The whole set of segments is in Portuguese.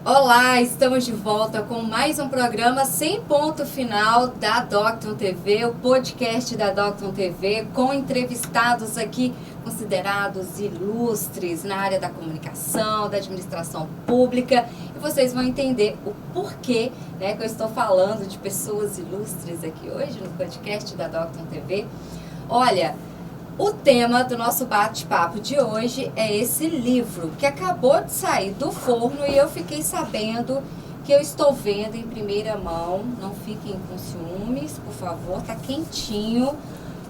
Olá, estamos de volta com mais um programa sem ponto final da Docton TV, o podcast da Docton TV, com entrevistados aqui considerados ilustres na área da comunicação, da administração pública, e vocês vão entender o porquê, né, que eu estou falando de pessoas ilustres aqui hoje no podcast da Docton TV. Olha, o tema do nosso bate-papo de hoje é esse livro que acabou de sair do forno e eu fiquei sabendo que eu estou vendo em primeira mão. Não fiquem com ciúmes, por favor, tá quentinho.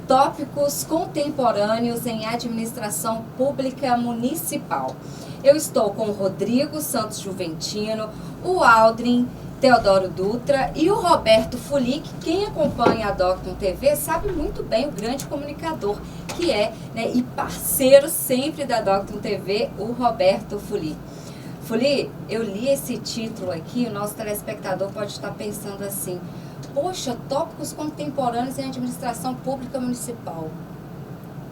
Tópicos contemporâneos em administração pública municipal. Eu estou com o Rodrigo Santos Juventino, o Aldrin Teodoro Dutra e o Roberto Fulic. Quem acompanha a Docton TV sabe muito bem o grande comunicador que é, né, e parceiro sempre da Docton TV, o Roberto Fulic. Fulic, eu li esse título aqui, o nosso telespectador pode estar pensando assim: poxa, tópicos contemporâneos em administração pública municipal,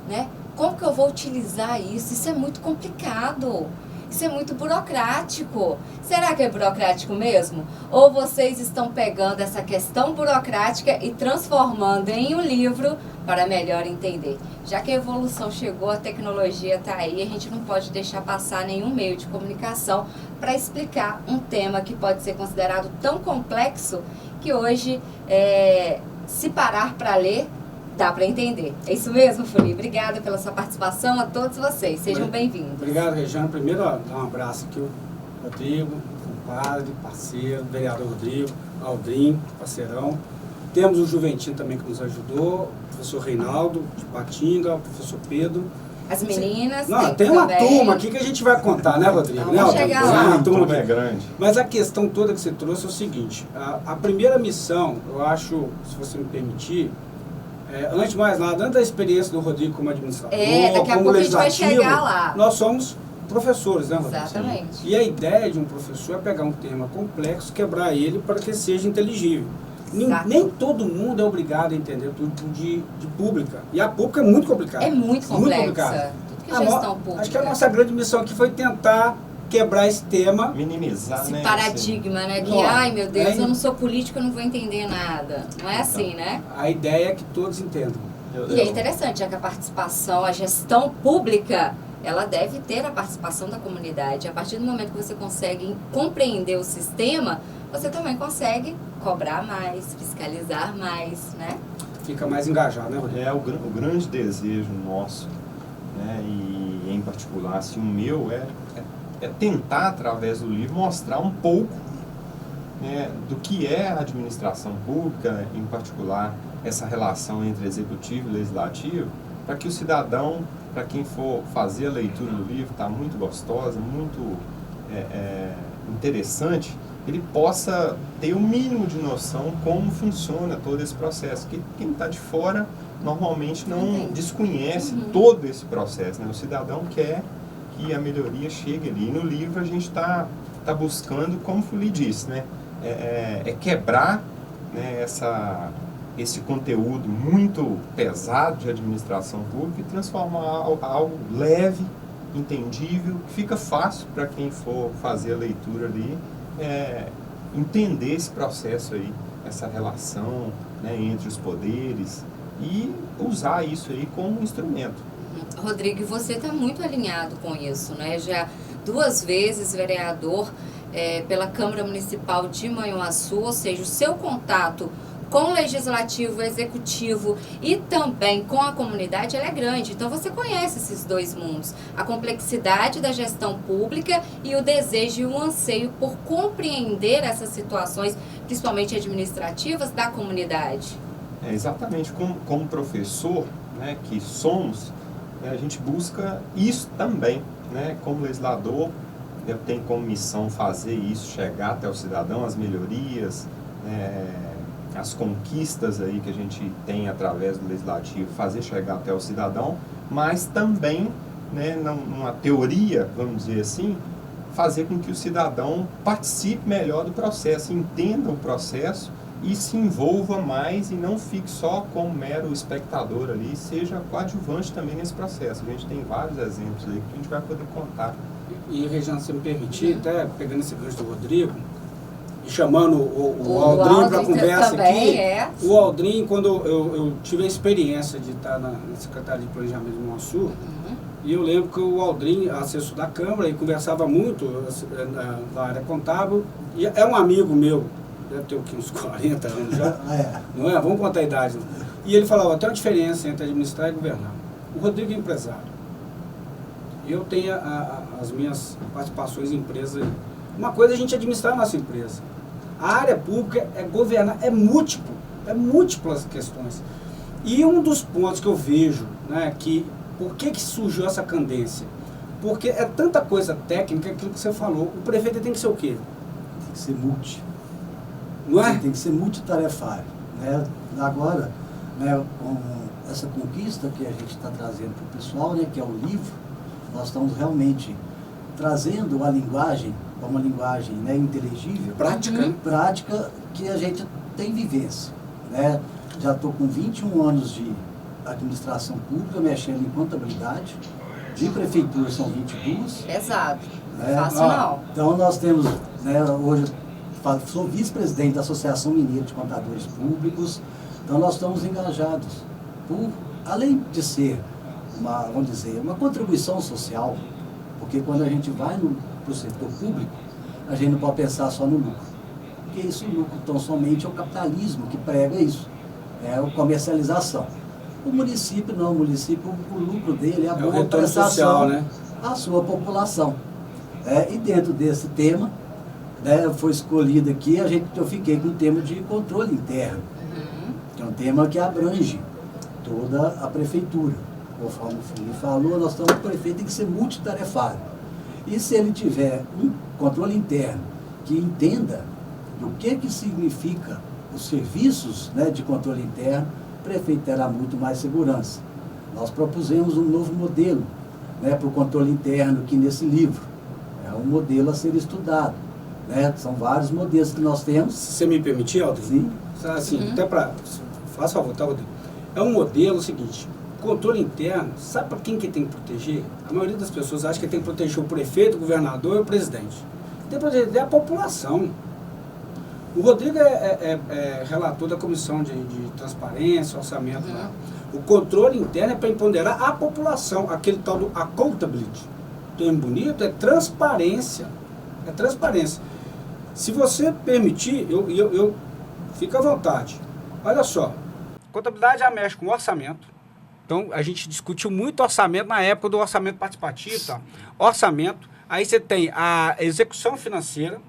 né? Como que eu vou utilizar isso? Isso é muito complicado. Isso é muito burocrático. Será que é burocrático mesmo? Ou vocês estão pegando essa questão burocrática e transformando em um livro para melhor entender? Já que a evolução chegou, a tecnologia está aí, a gente não pode deixar passar nenhum meio de comunicação para explicar um tema que pode ser considerado tão complexo que hoje, se parar para ler, dá para entender. É isso mesmo, Fulic? Obrigada pela sua participação, a todos vocês. Sejam bem-vindos. Obrigado, Regiane. Primeiro, dar um abraço aqui ao Rodrigo, compadre, parceiro, vereador Rodrigo, Aldrin, parceirão. Temos o Juventino também que nos ajudou, o professor Reinaldo, de Patinga, o professor Pedro. As meninas. Não, tem uma turma aqui que a gente vai contar, né, Rodrigo? Vamos chegar lá. Uma turma é grande. Mas a questão toda que você trouxe é o seguinte: a primeira missão, eu acho, se você me permitir, antes de mais nada, antes da experiência do Rodrigo como administrador, daqui a como pouco a gente vai legislativo, chegar lá. nós somos professores, né, Rodrigo? Exatamente. E a ideia de um professor é pegar um tema complexo, quebrar ele para que seja inteligível. Nem todo mundo é obrigado a entender tudo de pública. E a pública é muito complicada. É muito complexa. complicada. Tudo que é gestão pública. Acho que a nossa grande missão aqui foi tentar quebrar esse tema. Minimizar, esse né? paradigma, né? Que, Ó, ai meu Deus, eu não sou político, eu não vou entender nada. Não é assim, né? A ideia é que todos entendam. E é interessante, já que a participação, a gestão pública, ela deve ter a participação da comunidade. A partir do momento que você consegue compreender o sistema, você também consegue cobrar mais, fiscalizar mais, né? Fica mais engajado, né, Rodrigo? É o grande desejo nosso, né? E em particular, assim, o meu é tentar, através do livro, mostrar um pouco, né, do que é a administração pública, em particular essa relação entre executivo e legislativo, para que o cidadão, para quem for fazer a leitura do livro, está muito gostosa, muito interessante, ele possa ter o mínimo de noção como funciona todo esse processo, que quem está de fora normalmente não desconhece todo esse processo, né? O cidadão quer que a melhoria chegue ali. E no livro a gente está buscando, como o Fulic disse, né? Quebrar, né, esse conteúdo muito pesado de administração pública e transformar algo leve, entendível, que fica fácil para quem for fazer a leitura ali, entender esse processo aí, essa relação, né, entre os poderes e usar isso aí como instrumento. Rodrigo, você está muito alinhado com isso, né? Já 2 vezes vereador pela Câmara Municipal de Manhuaçu, ou seja, o seu contato com o legislativo, executivo e também com a comunidade, ela é grande. Então você conhece esses 2 mundos, a complexidade da gestão pública e o desejo e o anseio por compreender essas situações, principalmente administrativas, da comunidade. Exatamente, como professor, né, que somos, a gente busca isso também, né? Como legislador, eu tenho como missão fazer isso, chegar até o cidadão, as melhorias, as conquistas aí que a gente tem através do legislativo, fazer chegar até o cidadão, mas também, né, numa teoria, vamos dizer assim, fazer com que o cidadão participe melhor do processo, entenda o processo e se envolva mais e não fique só como mero espectador ali, seja coadjuvante também nesse processo. A gente tem vários exemplos aí que a gente vai poder contar. E, Regiane, se me permitir, até pegando esse gancho do Rodrigo, e chamando o Aldrin para a conversa aqui. O Aldrin, quando eu tive a experiência de estar na Secretaria de Planejamento do Sul, e eu lembro que o Aldrin, assessor da Câmara, e conversava muito na área contábil, e é um amigo meu, deve ter uns 40 anos já, não é? Vamos contar a idade. E ele falava, tem uma diferença entre administrar e governar. O Rodrigo é empresário. Eu tenho as minhas participações em empresas. Uma coisa é a gente administrar a nossa empresa. A área pública é governar, é múltiplas questões. E um dos pontos que eu vejo, né, que por que surgiu essa candência? Porque é tanta coisa técnica, aquilo que você falou. O prefeito tem que ser o quê? Tem que ser não é? Tem que ser multitarefário. Né? Agora, né, com essa conquista que a gente está trazendo para o pessoal, né, que é o livro, nós estamos realmente trazendo uma linguagem né, inteligível, prática que a gente tem vivência. Né? Já estou com 21 anos de administração pública, mexendo em contabilidade, de prefeitura são 22. Exato. Né? Fácil não. Então nós temos, né, hoje, sou vice-presidente da Associação Mineira de Contadores Públicos, então nós estamos engajados além de ser uma contribuição social, porque quando a gente vai para o setor público, a gente não pode pensar só no lucro, porque isso, o lucro tão somente é o capitalismo que prega isso, é a comercialização. O município não, o lucro dele é a boa prestação à sua população. E dentro desse tema, né, foi escolhido aqui, eu fiquei com o tema de controle interno, que é um tema que abrange toda a prefeitura. Conforme o Felipe falou, o prefeito tem que ser multitarefário. E se ele tiver um controle interno que entenda do que significa os serviços, né, de controle interno, o prefeito terá muito mais segurança. Nós propusemos um novo modelo, né, para o controle interno aqui nesse livro. É um modelo a ser estudado. Né? São vários modelos que nós temos. Se você me permitir, Aldrin? Sim. Assim, até para... Faça favor, tá, Rodrigo? É um modelo seguinte, controle interno, sabe para quem que tem que proteger? A maioria das pessoas acha que tem que proteger o prefeito, o governador e o presidente. Tem que proteger a população. O Rodrigo é relator da Comissão de Transparência, Orçamento lá. O controle interno é para empoderar a população, aquele tal do accountability. Termo bonito, é transparência. É transparência. Se você permitir, eu fico à vontade. Olha só, contabilidade já mexe com orçamento. Então, a gente discutiu muito orçamento na época do orçamento participativo. Tá? Orçamento, aí você tem a execução financeira,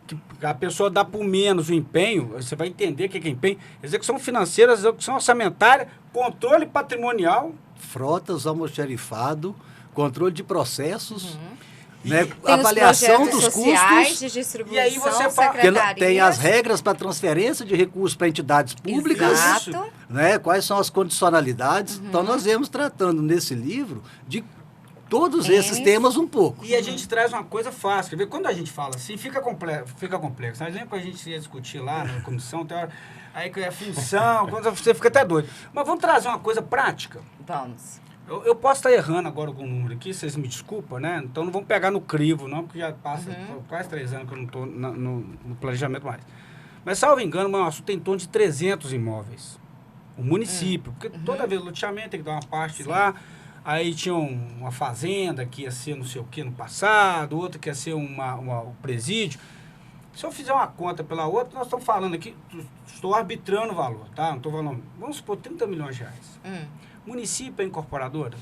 que a pessoa dá por menos o empenho, você vai entender o que é empenho. Execução financeira, execução orçamentária, controle patrimonial. Frotas, almoxarifado, controle de processos, né, tem avaliação dos sociais, custos. de distribuição, E aí você fala, tem as regras para transferência de recursos para entidades públicas. Exato. Né, quais são as condicionalidades. Então nós viemos tratando nesse livro de todos esses temas um pouco. E a gente traz uma coisa fácil. Quer ver? Quando a gente fala assim, fica complexo. Mas lembra que a gente ia discutir lá na comissão, tem hora, aí que é função, quando você fica até doido. Mas vamos trazer uma coisa prática. Vamos. Eu posso estar errando agora algum número aqui, vocês me desculpam, né? Então não vamos pegar no crivo, não, porque já passa quase 3 anos que eu não estou no planejamento mais. Mas, salvo engano, o assunto tem em torno de 300 imóveis. O município, porque toda vez o loteamento tem que dar uma parte lá. Aí tinha uma fazenda que ia ser não sei o que no passado, outra que ia ser um presídio. Se eu fizer uma conta pela outra, nós estamos falando aqui, estou arbitrando o valor, tá? Não estou falando, vamos supor, 30 milhões de reais. Município é incorporadora?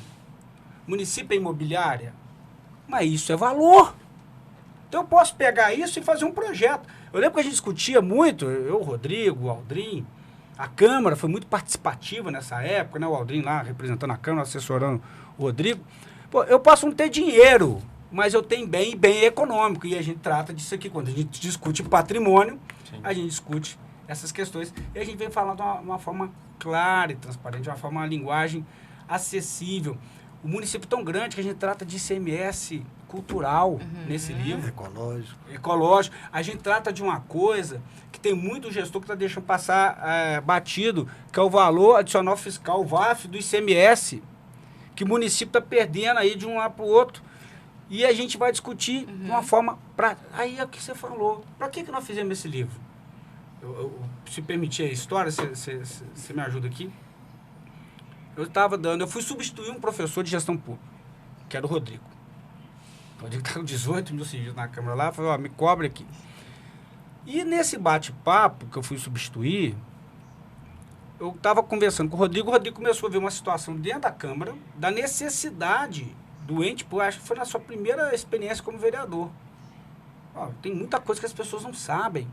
Município é imobiliária? Mas isso é valor. Então eu posso pegar isso e fazer um projeto. Eu lembro que a gente discutia muito, eu, o Rodrigo, o Aldrin, a Câmara foi muito participativa nessa época, né? O Aldrin lá representando a Câmara, assessorando o Rodrigo. Pô, eu posso não ter dinheiro, mas eu tenho bem econômico. E a gente trata disso aqui. Quando a gente discute patrimônio, a gente discute essas questões. E a gente vem falando de uma forma clara e transparente, uma linguagem acessível. O município é tão grande que a gente trata de ICMS cultural nesse livro. Ecológico. A gente trata de uma coisa que tem muito gestor que está deixando passar batido, que é o valor adicional fiscal, o VAF, do ICMS, que o município está perdendo aí de um lado para o outro. E a gente vai discutir de uma forma prática. Aí é o que você falou. Para que nós fizemos esse livro? Se permitir a história, você me ajuda aqui. Eu fui substituir um professor de gestão pública, que era o Rodrigo. O Rodrigo está com 18 mil serviços na Câmara lá, falou, me cobre aqui. E nesse bate-papo que eu fui substituir, eu estava conversando com o Rodrigo começou a ver uma situação dentro da Câmara, da necessidade do ente, acho que foi na sua primeira experiência como vereador. Tem muita coisa que as pessoas não sabem.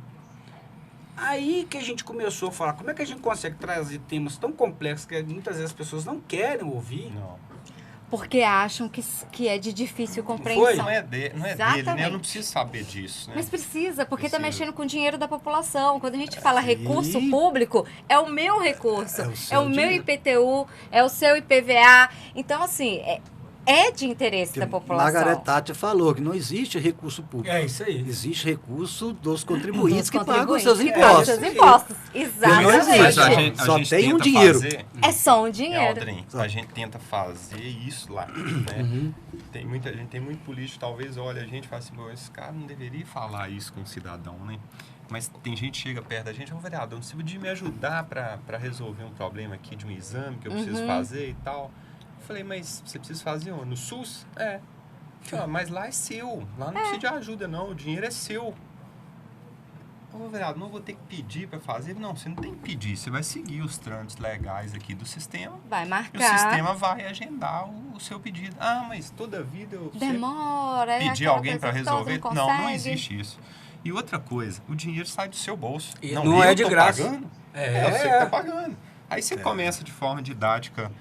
Aí que a gente começou a falar, como é que a gente consegue trazer temas tão complexos que muitas vezes as pessoas não querem ouvir? Não. Porque acham que é de difícil compreensão. Não é dele, né? Eu não preciso saber disso, né? Mas precisa, porque está mexendo com o dinheiro da população. Quando a gente fala recurso público, é o meu recurso, é o meu IPTU, é o seu IPVA. Então, assim, é de interesse da população. Margaret Thatcher falou que não existe recurso público. É isso aí. Existe recurso dos contribuintes que pagam os seus impostos. Exatamente. Só tem um dinheiro. É só um dinheiro. Aldrin, a gente tenta fazer isso lá, né? Tem muita gente, tem muito político, talvez olha a gente e fala assim, esse cara não deveria falar isso com o cidadão, né? Mas tem gente que chega perto da gente, vereador, não precisa de me ajudar para resolver um problema aqui de um exame que eu preciso fazer e tal. Eu falei, mas você precisa fazer onde? No SUS? Mas lá é seu, lá não precisa de ajuda não, o dinheiro é seu. Vereador, não vou ter que pedir para fazer. Não, você não tem que pedir, você vai seguir os trâmites legais aqui do sistema. Vai marcar. E o sistema vai agendar o seu pedido. Mas toda vida eu demora, pedir alguém para resolver? Não existe isso. E outra coisa, o dinheiro sai do seu bolso. Não é de graça. Pagando, é você que está pagando. Aí você começa de forma didática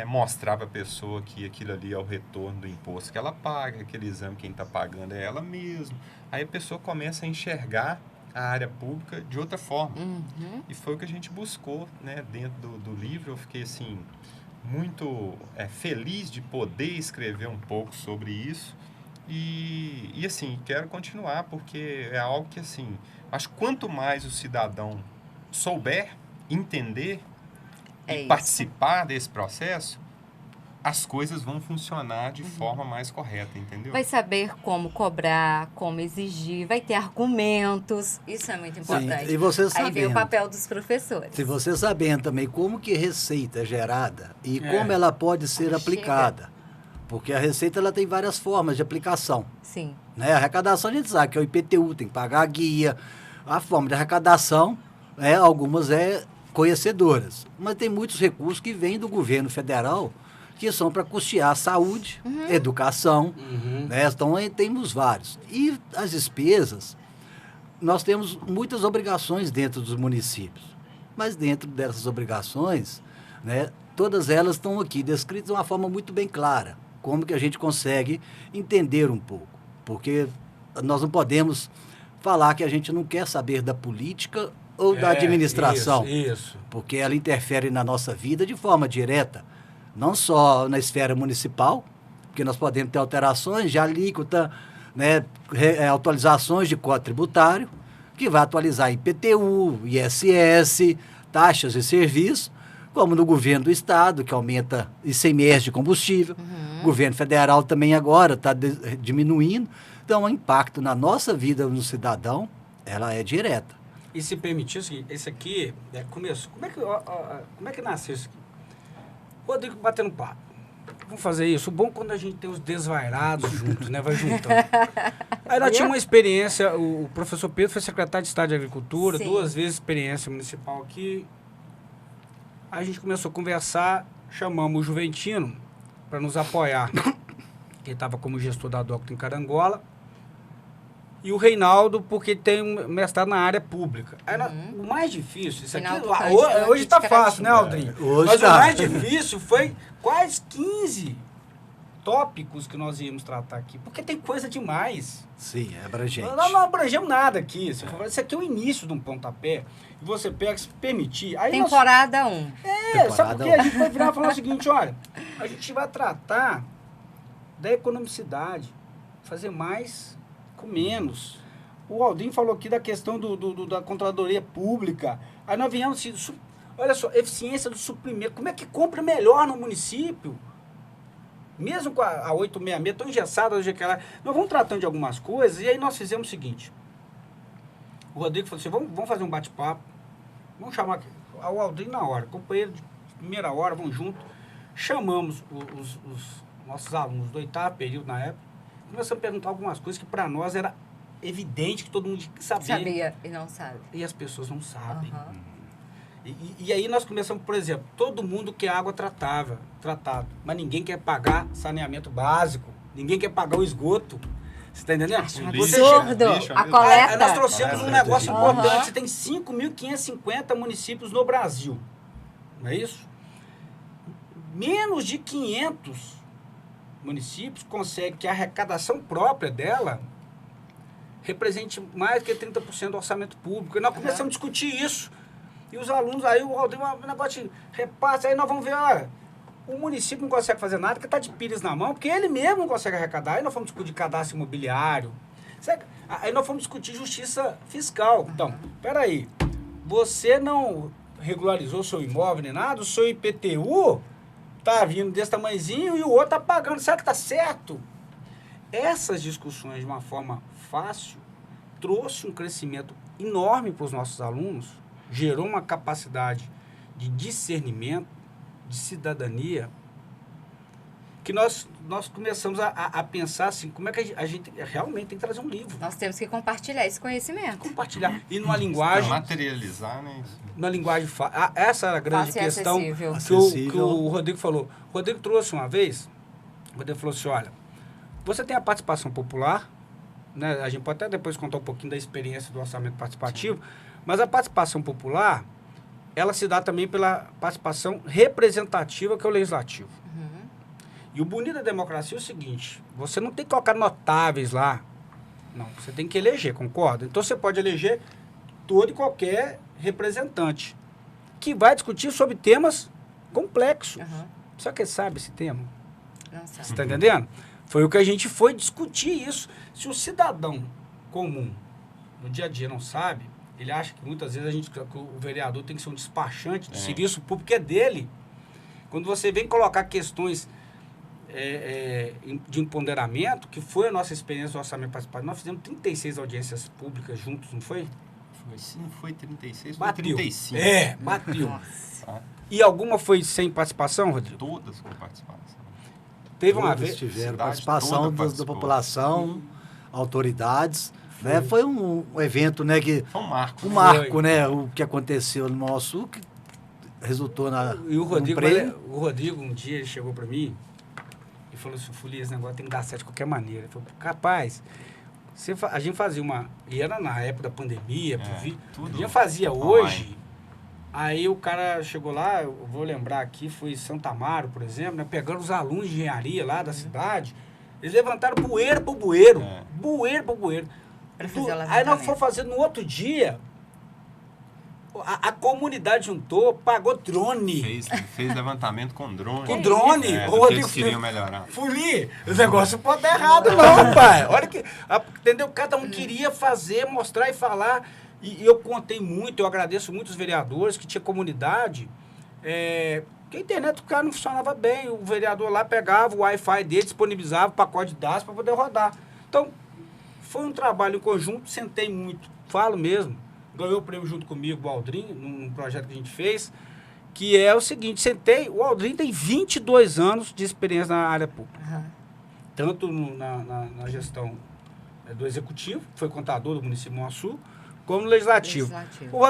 mostrar para a pessoa que aquilo ali é o retorno do imposto que ela paga, aquele exame quem está pagando é ela mesma. Aí a pessoa começa a enxergar a área pública de outra forma. E foi o que a gente buscou, né, dentro do livro. Eu fiquei assim, muito feliz de poder escrever um pouco sobre isso. E assim, quero continuar, porque é algo que, assim, acho que quanto mais o cidadão souber, entender e participar desse processo, as coisas vão funcionar de forma mais correta, entendeu? Vai saber como cobrar, como exigir, vai ter argumentos, isso é muito importante. Sim, e você sabendo, aí vem o papel dos professores. Se você sabendo também como que receita é gerada e como ela pode ser aplicada, porque a receita ela tem várias formas de aplicação. Sim. Né? A arrecadação a gente sabe que é o IPTU, tem que pagar a guia, a forma de arrecadação, algumas conhecedoras, mas tem muitos recursos que vêm do governo federal que são para custear saúde, educação, né? Então, temos vários. E as despesas, nós temos muitas obrigações dentro dos municípios, mas dentro dessas obrigações, né, todas elas estão aqui descritas de uma forma muito bem clara, como que a gente consegue entender um pouco, porque nós não podemos falar que a gente não quer saber da política ou da administração, isso. Porque ela interfere na nossa vida de forma direta. Não só na esfera municipal, porque nós podemos ter alterações de alíquota, né, atualizações de código tributário, que vai atualizar IPTU, ISS, taxas de serviço, como no governo do estado, que aumenta ICMS de combustível. O governo federal também agora está diminuindo. Então, o impacto na nossa vida no cidadão, ela é direta. E se permitir, esse aqui começo. Como é que nasceu isso aqui? Rodrigo batendo papo. Vamos fazer isso. O bom é quando a gente tem os desvairados juntos, né? Vai juntando. Aí nós tínhamos uma experiência, o professor Pedro foi secretário de Estado de Agricultura, 2 vezes experiência municipal aqui. Aí a gente começou a conversar, chamamos o Juventino para nos apoiar. Ele estava como gestor da Docto em Carangola. E o Reinaldo, porque tem um mestrado na área pública. Aí, o mais difícil, isso aqui, hoje está fácil, né, Aldrin? Mas o mais difícil foi quase 15 tópicos que nós íamos tratar aqui, porque tem coisa demais. Sim, é abrangente. Nós não abrangemos nada aqui. Isso aqui é o início de um pontapé. E você pega, se permitir... Aí Temporada 1. Sabe por quê? A gente vai virar e falar o seguinte, olha, a gente vai tratar da economicidade. fazer mais com menos. O Aldrinho falou aqui da questão da controladoria pública. Aí nós viemos, olha só, eficiência do suprimento. Como é que compra melhor no município? Mesmo com a 866, tão engessada, nós vamos tratando de algumas coisas, e aí nós fizemos o seguinte. O Rodrigo falou assim, vamos fazer um bate-papo, vamos chamar o Aldrinho na hora, companheiro de primeira hora, vamos junto. Chamamos os nossos alunos do 8º período na época, começamos a perguntar algumas coisas que para nós era evidente que todo mundo sabia e não sabe. E as pessoas não sabem. Uhum. E aí nós começamos, por exemplo, todo mundo quer água tratado, mas ninguém quer pagar saneamento básico, ninguém quer pagar o esgoto. Você está entendendo? Acho um absurdo. A coleta. Nós trouxemos um negócio importante. Você tem 5.550 municípios no Brasil. Não é isso? Menos de 500 municípios conseguem que a arrecadação própria dela represente mais que 30% do orçamento público. E nós começamos a discutir isso. E os alunos, aí o Aldrinho, um negócio de repasse, aí nós vamos ver, olha, o município não consegue fazer nada, porque está de pires na mão, porque ele mesmo não consegue arrecadar. Aí nós fomos discutir cadastro imobiliário. Aí nós fomos discutir justiça fiscal. Então, peraí, você não regularizou o seu imóvel nem nada, o seu IPTU está vindo desse tamanhozinho e o outro está pagando. Será que está certo? Essas discussões, de uma forma fácil, trouxe um crescimento enorme para os nossos alunos, gerou uma capacidade de discernimento, de cidadania, que nós começamos a pensar assim, como é que a gente realmente tem que trazer um livro. Nós temos que compartilhar esse conhecimento. Compartilhar. E numa linguagem... materializar, né? Numa linguagem... essa era a grande questão que o Rodrigo falou. O Rodrigo trouxe uma vez, o Rodrigo falou assim, olha, você tem a participação popular, né? A gente pode até depois contar um pouquinho da experiência do orçamento participativo, mas a participação popular, ela se dá também pela participação representativa, que é o legislativo. Uhum. E o bonito da democracia é o seguinte, você não tem que colocar notáveis lá, não, você tem que eleger, concorda? Então você pode eleger todo e qualquer representante, que vai discutir sobre temas complexos. Uhum. Só que sabe esse tema? Não sabe. Você está entendendo? Foi o que a gente foi discutir isso. Se o cidadão comum, no dia a dia, não sabe, ele acha que muitas vezes que o vereador tem que ser um despachante do serviço público, é dele. Quando você vem colocar questões de empoderamento, que foi a nossa experiência do orçamento participativo, nós fizemos 36 audiências públicas juntos, não foi? Foi 36, bateu. Foi 35. Bateu. E alguma foi sem participação, Rodrigo? Todas com participação. Teve uma vez. Tiveram participação da população, autoridades. Né? Foi um evento, né, que... Foi um marco. Um marco, né? O que aconteceu no Mauá Sul, que resultou na... E o Rodrigo, um dia, ele chegou para mim e falou assim, Folia, esse negócio tem que dar certo de qualquer maneira. Ele falou, rapaz, a gente fazia uma... E era na época da pandemia, a gente fazia hoje... Aí o cara chegou lá, eu vou lembrar aqui, foi Santa Amaro, por exemplo, né, pegando os alunos de engenharia lá da cidade, eles levantaram bueiro por bueiro, bueiro por bueiro. Aí nós fomos fazer no outro dia, a comunidade juntou, pagou drone. Fez levantamento com drone. Com drone? Eles queriam melhorar. Fuli, o negócio pode dar errado não, pai. Olha que, entendeu? Cada um queria fazer, mostrar e falar. E eu contei muito, eu agradeço muito os vereadores, que tinha comunidade, porque a internet do cara não funcionava bem, o vereador lá pegava o Wi-Fi dele, disponibilizava o pacote de dados para poder rodar. Então, foi um trabalho em conjunto, sentei muito, falo mesmo, ganhou o prêmio junto comigo, o Aldrinho, num projeto que a gente fez, que é o seguinte, o Aldrinho tem 22 anos de experiência na área pública, tanto na gestão do executivo, foi contador do município de Mauá Sul, como no legislativo. Ô,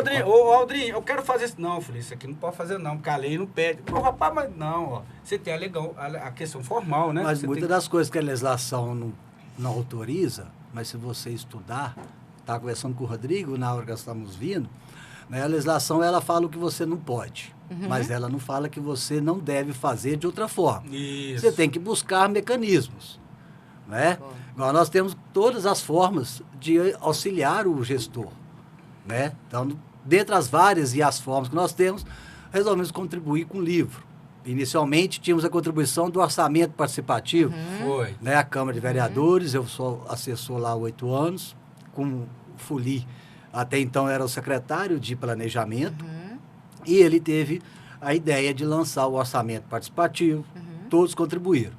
Aldrinho, eu quero fazer isso. Não, eu falei, isso aqui não pode fazer não, porque a lei não pede. Pô, rapaz, mas não, ó, você tem a questão formal, né? Mas muitas das coisas que a legislação não autoriza, mas se você estudar, estava conversando com o Rodrigo na hora que nós estávamos vindo, né, a legislação ela fala o que você não pode, mas ela não fala que você não deve fazer de outra forma. Isso. Você tem que buscar mecanismos. Né? Agora, nós temos todas as formas de auxiliar o gestor. Né? Então, dentre as várias e as formas que nós temos, resolvemos contribuir com o livro. Inicialmente, tínhamos a contribuição do orçamento participativo, Foi. Né, a Câmara de Vereadores, eu sou assessor lá há 8 anos, com o Fuli, até então era o secretário de Planejamento, e ele teve a ideia de lançar o orçamento participativo, todos contribuíram.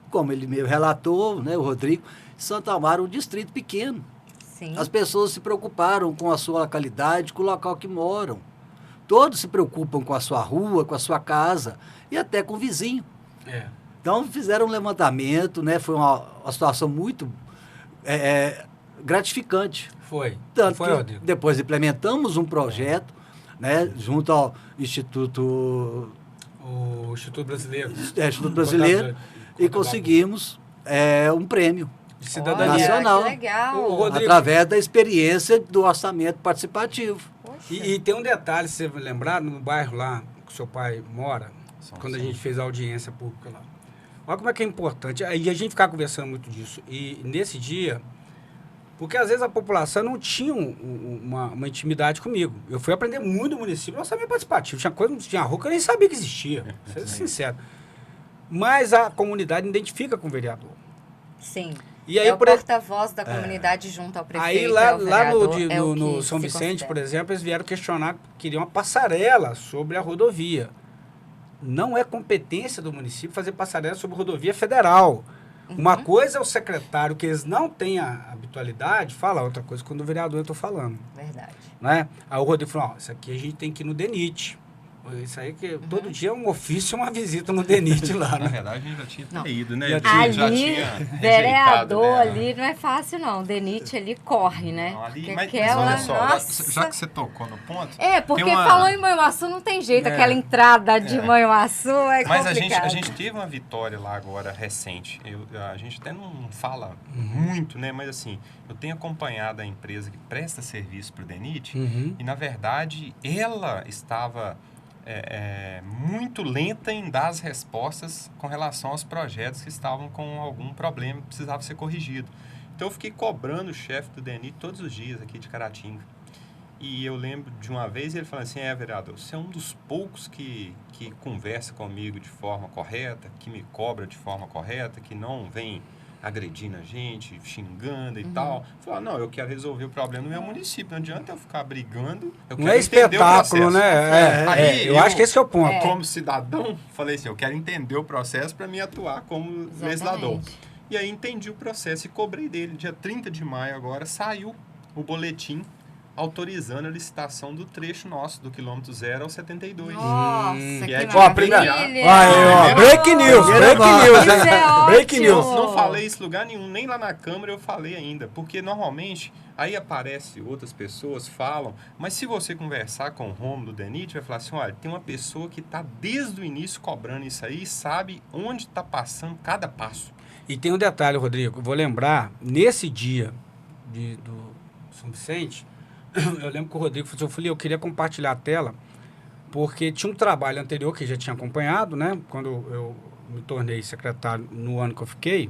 Como ele me relatou, né, o Rodrigo, Santo Amaro é um distrito pequeno. Sim. As pessoas se preocuparam com a sua localidade, com o local que moram. Todos se preocupam com a sua rua, com a sua casa e até com o vizinho. É. Então fizeram um levantamento, né? Foi uma situação muito gratificante. Foi. Tanto Foi, que Rodrigo. depois implementamos um projeto, né, junto ao Instituto O Instituto Brasileiro. Instituto Brasileiro e conseguimos um prêmio De cidadania. nacional, Que legal. O Rodrigo. através da experiência do orçamento participativo. Poxa. E tem um detalhe, se você lembrar, no bairro lá que o seu pai mora, quando a gente fez a audiência pública lá. Olha como é que é importante. Aí a gente ficava conversando muito disso. E nesse dia, porque às vezes a população não tinha uma intimidade comigo. Eu fui aprender muito no município, nós sabia participativo. Tinha rua que eu nem sabia que existia, pra ser sincero. Mas a comunidade identifica com o vereador. Sim. E aí, é o porta-voz da comunidade junto ao prefeito. Aí lá, ao lá no, vereador, de- é o no que São se Vicente, considera. por exemplo, eles vieram questionar, queriam uma passarela sobre a rodovia. Não é competência do município fazer passarela sobre rodovia federal. Uma coisa é o secretário, que eles não têm a habitualidade, fala outra coisa quando o vereador eu estou falando. Verdade. Né? Aí o Rodrigo falou, ó, isso aqui a gente tem que ir no DENIT. Isso aí que todo dia é um ofício, uma visita no DENIT lá, Na né? verdade, a gente já tinha Não. ido, né? Já Ali, vereador rejeitado, né? ali não é fácil, não. Denite ali corre, né? Não, ali, Porque mas aquela, olha só, nossa. já que você tocou no ponto... É, porque tem uma- falou em Manhuaçu não tem jeito. É. Aquela entrada de Manhuaçu é Mas complicado. a gente teve uma vitória lá agora, recente. A gente até não fala muito, né? Mas assim, eu tenho acompanhado a empresa que presta serviço para o DENIT e, na verdade, ela estava muito lenta em dar as respostas com relação aos projetos que estavam com algum problema que precisava ser corrigido. Então, eu fiquei cobrando o chefe do DENIT todos os dias aqui de Caratinga. E eu lembro de uma vez ele falando assim, vereador, você é um dos poucos que conversa comigo de forma correta, que me cobra de forma correta, que não vem agredindo a gente, xingando e tal. Falei, não, eu quero resolver o problema no meu município, não adianta eu ficar brigando, eu Não quero é entender o espetáculo, processo. né? Aí Eu acho que esse é o ponto. Como cidadão, falei assim, eu quero entender o processo para mim atuar como legislador. E aí entendi o processo e cobrei dele. Dia 30 de maio agora saiu o boletim autorizando a licitação do trecho nosso, do quilômetro 0 ao 72. Nossa, E que é de maravilha. Aí, ó, break news, break news, Isso é né? ótimo. Break news. Não falei isso em lugar nenhum, nem lá na Câmara eu falei ainda, porque normalmente aí aparece outras pessoas, falam, mas se você conversar com o Romulo do DENIT, vai falar assim, olha, tem uma pessoa que está desde o início cobrando isso aí e sabe onde está passando cada passo. E tem um detalhe, Rodrigo, eu vou lembrar, nesse dia do São Vicente, eu lembro que o Rodrigo falou assim, eu falei, eu queria compartilhar a tela, porque tinha um trabalho anterior que já tinha acompanhado, né? Quando eu me tornei secretário no ano que eu fiquei,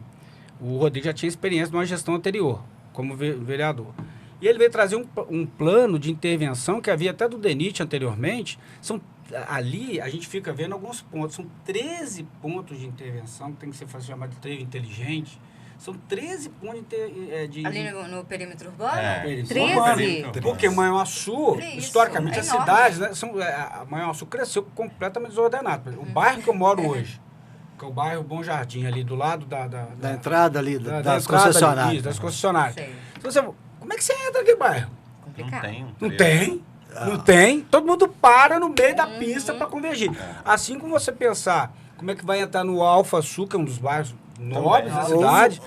o Rodrigo já tinha experiência numa gestão anterior, como vereador. E ele veio trazer um plano de intervenção que havia até do DENIT anteriormente. Ali a gente fica vendo alguns pontos. São 13 pontos de intervenção que tem que ser chamado de trevo inteligente. São 13 pontos de Ali no perímetro urbano? perímetro 13? Porque Manhuaçu, Isso, historicamente, é as enorme. cidades, né, Manhuaçu cresceu completamente desordenado. O bairro que eu moro hoje, que é o bairro Bom Jardim, ali do lado Da entrada ali, da das entrada ali, concessionárias. isso, das concessionárias. Sei. Como é que você entra naquele bairro? Complicado. Não tem. Não tem. Não tem. Todo mundo para no meio da pista para convergir. Assim como você pensar como é que vai entrar no Alfa Sul, que é um dos bairros nobres da cidade,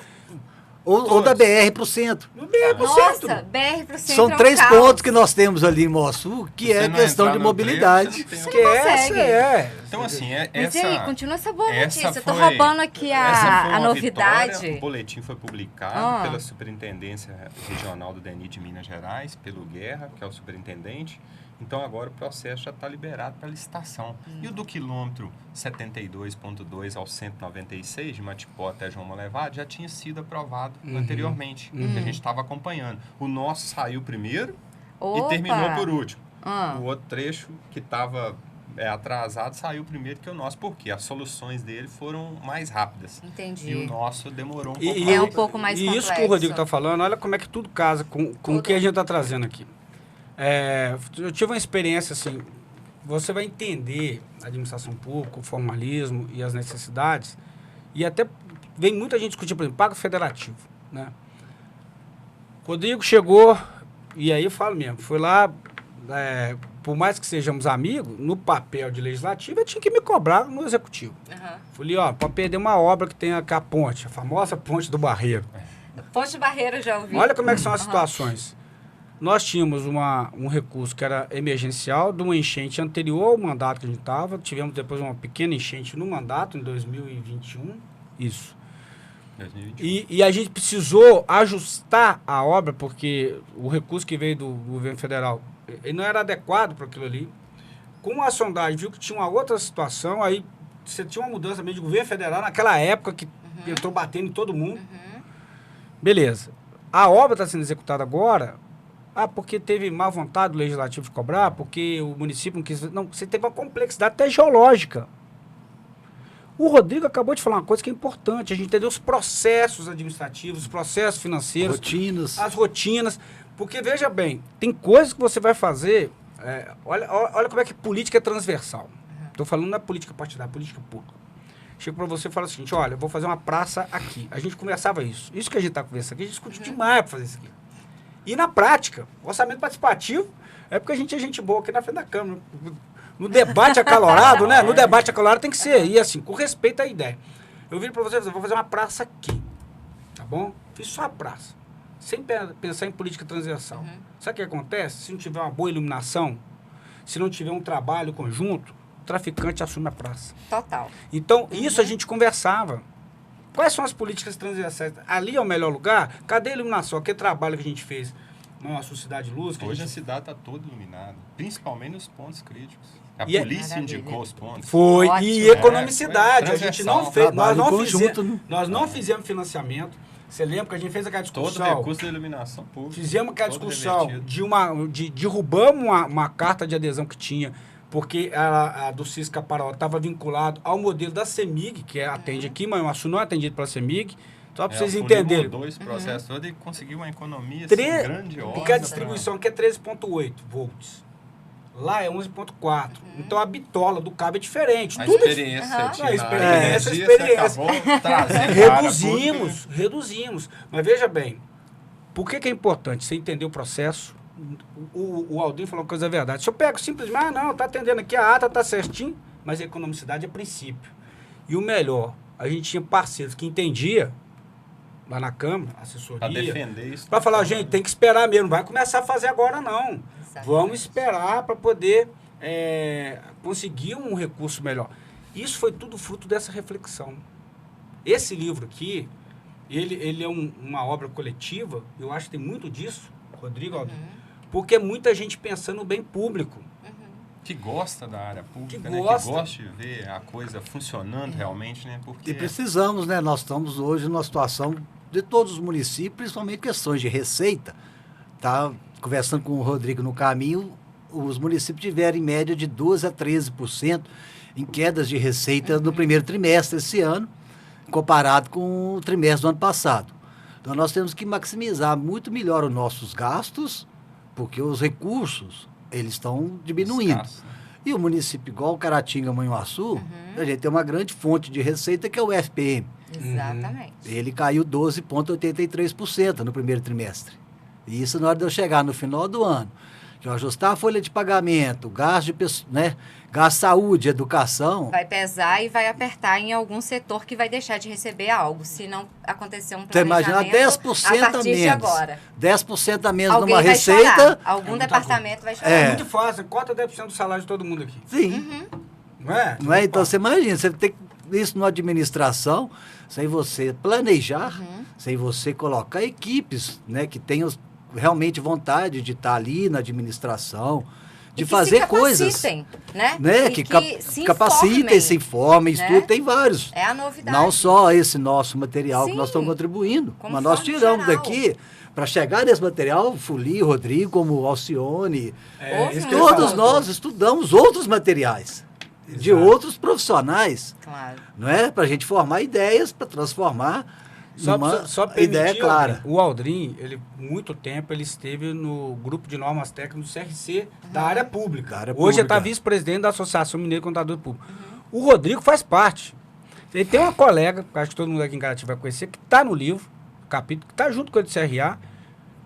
Ou da BR para o centro. no meio pro Nossa, centro. BR pro centro São é um 3 caos. pontos que nós temos ali em Moçu, que Se é você não questão entrar de no mobilidade. trevo, você Você não Esquece, consegue. Então, assim, Mas e aí, continua essa boa essa notícia. Eu tô foi- roubando aqui essa foi a uma novidade. vitória. O boletim foi publicado Ah. pela Superintendência Regional do DENIT de Minas Gerais, pelo Guerra, que é o superintendente. Então, agora o processo já está liberado para licitação. E o do quilômetro 72.2 ao 196, de Matipó até João Molevade, já tinha sido aprovado anteriormente, que a gente estava acompanhando. O nosso saiu primeiro e Opa. terminou por último. Ah. O outro trecho que estava atrasado, saiu primeiro que o nosso, porque as soluções dele foram mais rápidas. Entendi. E o nosso demorou um pouco É mais. um pouco mais E complexo. isso que o Rodrigo está falando, olha como é que tudo casa com o que a gente está trazendo aqui. Eu tive uma experiência assim, você vai entender a administração pública, o formalismo e as necessidades, e até vem muita gente discutir, por exemplo, pago federativo, né? Rodrigo chegou, e aí eu falo mesmo, foi lá, por mais que sejamos amigos, no papel de legislativo, eu tinha que me cobrar no executivo. Uhum. Falei, ó, para perder uma obra que tem aqui a ponte, a famosa ponte do Barreiro. Ponte de Barreira, já ouvi. Olha como é que são as situações. Nós tínhamos um recurso que era emergencial, de uma enchente anterior ao mandato que a gente estava. Tivemos depois uma pequena enchente no mandato, em 2021. Isso. 2021. E a gente precisou ajustar a obra, porque o recurso que veio do governo federal ele não era adequado para aquilo ali. Com a sondagem, viu que tinha uma outra situação, aí você tinha uma mudança mesmo de governo federal naquela época que entrou batendo em todo mundo. Beleza. A obra está sendo executada agora, porque teve má vontade do legislativo de cobrar, porque o município não quis... Não, você teve uma complexidade até geológica. O Rodrigo acabou de falar uma coisa que é importante, a gente entender os processos administrativos, os processos financeiros, as rotinas, porque veja bem, tem coisas que você vai fazer, olha como é que política é transversal. Estou falando da política partidária, política pública. Chego para você e falo o seguinte, olha, eu vou fazer uma praça aqui. A gente conversava isso. Isso que a gente está conversando aqui, a gente discutiu demais para fazer isso aqui. E na prática, o orçamento participativo é porque a gente é gente boa aqui na frente da Câmara. No debate acalorado, né? No debate acalorado tem que ser. E assim, com respeito à ideia. Eu viro para você, eu vou fazer uma praça aqui. Tá bom? Fiz só a praça. Sem pensar em política transversal. Sabe o que acontece? Se não tiver uma boa iluminação, se não tiver um trabalho conjunto, o traficante assume a praça. Total. Então, isso a gente conversava. Quais são as políticas transversais? Ali é o melhor lugar? Cadê a iluminação? Aquele trabalho que a gente fez na nossa Cidade Luz. Hoje a cidade está toda iluminada, principalmente nos pontos críticos. A E polícia indicou os pontos. Foi. Ótimo. E economicidade. Foi A gente transversal, não fez. trabalho Nós não fizemos financiamento. Você lembra que a gente fez aquela Todo discussão? recurso da iluminação pública. Fizemos aquela todo discussão revertido. derrubamos uma carta de adesão que tinha, porque a do CIS Caparó estava vinculado ao modelo da CEMIG, que atende aqui, mas o assunto não é atendido pela CEMIG. Só para vocês o Polígono entenderem. mudou esse processo todo e conseguiu uma economia Tre- grandiosa. Porque a distribuição aqui é 13,8 volts. Lá é 11,4. Então a bitola do cabo é diferente. A Tudo é experiência Aham. tinha A na experiência. energia, você acabou trazendo reduzimos. Mas veja bem, por que é importante você entender o processo? O Aldinho falou uma coisa verdade. Se eu pego simplesmente, não, tá atendendo aqui, a ata tá certinho, mas a economicidade é princípio. E o melhor, a gente tinha parceiros que entendia lá na Câmara, para assessoria, defender isso. para falar, gente, tem que esperar mesmo, não vai começar a fazer agora não. Exatamente. Vamos esperar para poder conseguir um recurso melhor. Isso foi tudo fruto dessa reflexão. Esse livro aqui, ele é uma obra coletiva, eu acho que tem muito disso, Rodrigo, porque é muita gente pensando no bem público. Que gosta da área pública, Que né? gosta. Que gosta de ver a coisa funcionando realmente, né? Porque E precisamos, né? Nós estamos hoje numa situação de todos os municípios, principalmente questões de receita. Tá conversando com o Rodrigo no caminho, os municípios tiveram em média de 12% a 13% em quedas de receita no primeiro trimestre desse ano, comparado com o trimestre do ano passado. Então nós temos que maximizar muito melhor os nossos gastos, porque os recursos eles estão diminuindo. escasso, né? E o município igual Caratinga, Manhuaçu, a gente tem uma grande fonte de receita que é o FPM. Exatamente. Ele caiu 12,83% no primeiro trimestre. E isso na hora de eu chegar no final do ano, que eu ajustar a folha de pagamento, gasto de saúde, educação, Vai pesar e vai apertar em algum setor que vai deixar de receber algo, se não acontecer um você imagina planejamento 10% a a partir de menos. agora. 10% a menos Alguém numa vai receita. chorar. Algum muita departamento vai chorar. É muito fácil, corta 10% do salário de todo mundo aqui. Sim. Não é? Não é? Então você imagina, você tem isso numa administração, sem você planejar, sem você colocar equipes, né, que tenham realmente vontade de estar ali na administração, de fazer coisas. Né? E Que se capacitem, informem, se informem, né? estudem, tem vários. É a novidade. Não só esse nosso material que Sim. nós estamos contribuindo, Como mas nós forma tiramos geral. daqui, para chegar nesse material, Fuli, Rodrigo, como Alcione, Isso todos mesmo. nós estudamos outros materiais, de Exato. outros profissionais, Claro. não é? Para a gente formar ideias, para transformar numa ideia clara. O Aldrin, ele, muito tempo, ele esteve no grupo de normas técnicas do CRC da área pública. Da área Hoje ele está pública. vice-presidente da Associação Mineira de Contadores Públicos. O Rodrigo faz parte. Ele tem uma colega, que acho que todo mundo aqui em Caratinga vai conhecer, que está no livro, capítulo, que está junto com o CRA,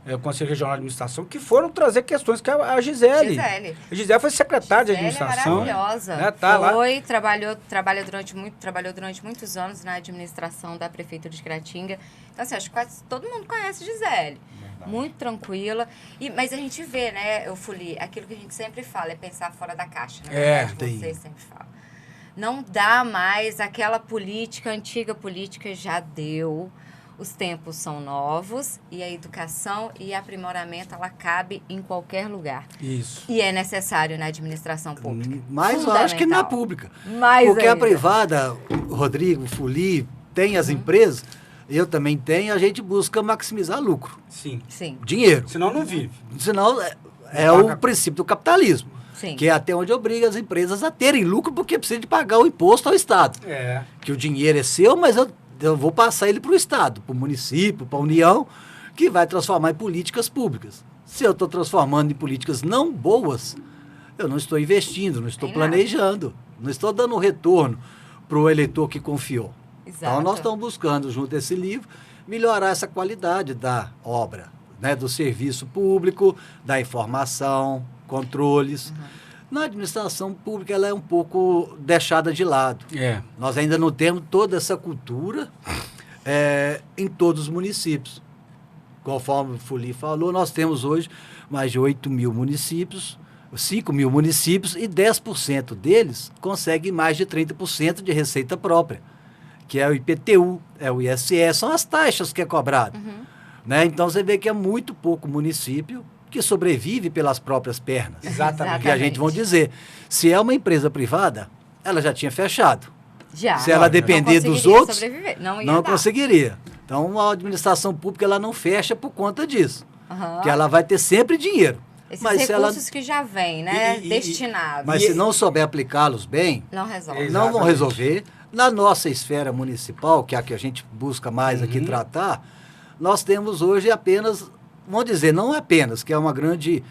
o Conselho Regional de Administração, que foram trazer questões que a Gisele. Gisele. A Gisele foi secretária de Gisele é administração. maravilhosa. Tá lá. Trabalhou durante muitos anos na administração da Prefeitura de Caratinga. Então, assim, acho que quase todo mundo conhece Gisele. Muito tranquila. Mas a gente vê, né, eu Fuli, aquilo que a gente sempre fala, é pensar fora da caixa. Na verdade, tem. você sempre fala. Não dá mais aquela política, antiga política já deu. Os tempos são novos e a educação e aprimoramento, ela cabe em qualquer lugar. Isso. E é necessário na administração pública. Mas eu acho que na Fundamental. pública. Mais Porque a ainda. privada, Rodrigo, Fuli, tem as empresas, eu também tenho, a gente busca maximizar lucro, Sim. Sim, dinheiro. Senão não vive. Senão é o princípio do capitalismo, sim. que é até onde obriga as empresas a terem lucro, porque precisa de pagar o imposto ao Estado. É. Que o dinheiro é seu, mas eu vou passar ele para o Estado, para o município, para a União, que vai transformar em políticas públicas. Se eu estou transformando em políticas não boas, eu não estou investindo, não estou Tem nada. planejando, não estou dando retorno para o eleitor que confiou. Exato. Então, nós estamos buscando, junto a esse livro, melhorar essa qualidade da obra, né, do serviço público, da informação, controles. Na administração pública, ela é um pouco deixada de lado. É. Nós ainda não temos toda essa cultura em todos os municípios. Conforme o Fuli falou, nós temos hoje mais de 8 mil municípios, 5 mil municípios, e 10% deles conseguem mais de 30% de receita própria, que é o IPTU, é o ISS, são as taxas que é cobrado. Né? Então, você vê que é muito pouco município que sobrevive pelas próprias pernas. Exatamente. Que a gente vai dizer, se é uma empresa privada, ela já tinha fechado. Já. Se ela depender Não dos conseguiria outros, sobreviver. Não ia não dar. conseguiria. Então, a administração pública ela não fecha por conta disso. Aham. Que ela vai ter sempre dinheiro. Esses Mas se ela, recursos que já vêm, né? E- destinados. mas se não souber aplicá-los bem, Não resolve. Exato. não vão Exatamente. resolver. Na nossa esfera municipal, que é a que a gente busca mais aqui tratar, nós temos hoje apenas, vamos dizer, não apenas, que é uma grande,